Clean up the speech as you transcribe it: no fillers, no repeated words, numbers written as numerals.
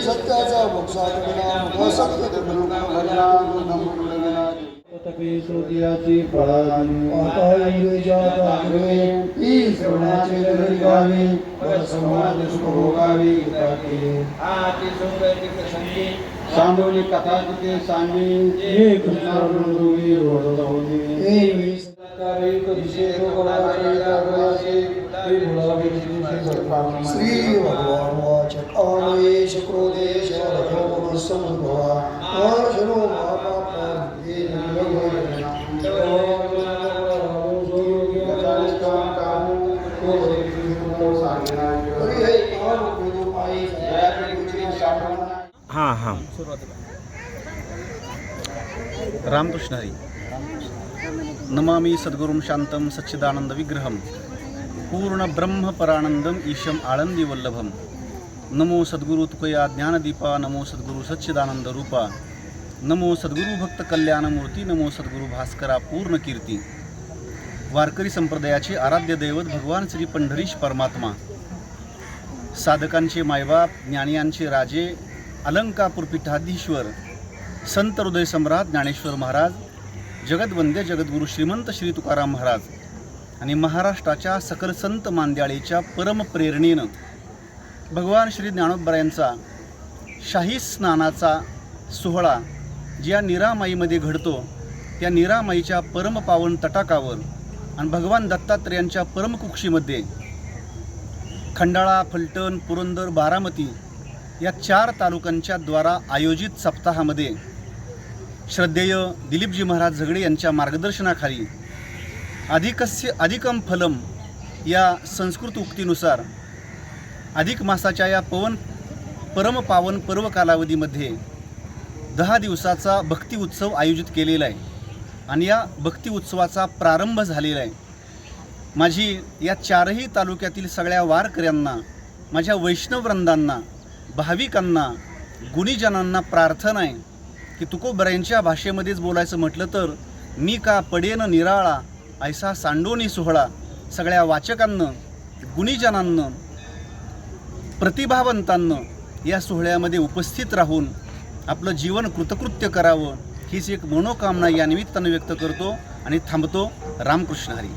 सत्याचा सोदियाची फळानी आता इंग्रजाचा आग्रहे ही श्रवणाचे नगरी गावी समाज सुख भोगावी केले आती सुंदर प्रसंगी सांडोली कथा तिथे सांगी हे कृष्णारुंदोवी रोडवली हे सरकारी कधीचे लोकांचे दागवाचे हे बोलावे श्री भगवान वाचक आवेश क्रोधेश रजो संभवा अर्जुनो महापाप हे हाँ हाँ रामकृष्ण हरी नमामि सद्गुरुं शांतं सच्चिदानंद विग्रहं पूर्ण ब्रह्म परानंदम ईशम आळंदी वल्लभम नमो सद्गुरु तुकया ज्ञानदीपा नमो सद्गुरु सच्चिदानंद रूपा नमो सद्गुरु भक्त कल्याणमूर्ती नमो सद्गुरु भास्करा पूर्ण कीर्ती वारकरी संप्रदायाचे आराध्य दैवत भगवान श्री पंढरीश परमात्मा साधकांचे मायबाप ज्ञानियांचे राजे अलंकापूर पीठाधीश्वर संत हृदय सम्राट ज्ञानेश्वर महाराज जगद्वंद्य जगद्गुरु श्रीमंत श्री तुकाराम महाराज आणि महाराष्ट्राच्या सकल संत मांद्याळीच्या परमप्रेरणेनं भगवान श्री ज्ञानोबा यांचा शाही स्नानाचा सोहळा ज्या निरामाईमध्ये घडतो त्या निरामाईच्या परमपावन तटाकावर आणि भगवान दत्तात्रेयांच्या परमकुक्षीमध्ये खंडाळा फलटण पुरंदर बारामती या 4 तालुक्यांच्या द्वारा आयोजित सप्ताहामध्ये श्रद्धेय दिलीपजी महाराज झगडे यांच्या मार्गदर्शनाखाली अधिकस्य अधिकम फलम या संस्कृत उक्तीनुसार अधिक मासाच्या या परमपावन पर्व कालावधीमध्ये 10 दिवसाचा भक्ती उत्सव आयोजित केलेला आहे आणि या भक्ती उत्सवाचा प्रारंभ झालेला आहे। माझी या 4ही तालुक्यातील सगळ्या वारकऱ्यांना माझ्या वैष्णववृंदांना भाविकांना गुणीजनांना प्रार्थना आहे की तुकोबरायांच्या भाषेमध्येच बोलायचं म्हटलं तर मी का पडेन निराळा ऐसा सांडोनी सोहळा सगळ्या वाचकांना गुणीजनांना प्रतिभावंतांना या सोहळ्यामध्ये उपस्थित राहून आपलं जीवन कृतकृत्य करावं हीच एक मनोकामना या निमित्तानं व्यक्त करतो आणि थांबतो। रामकृष्ण हरी।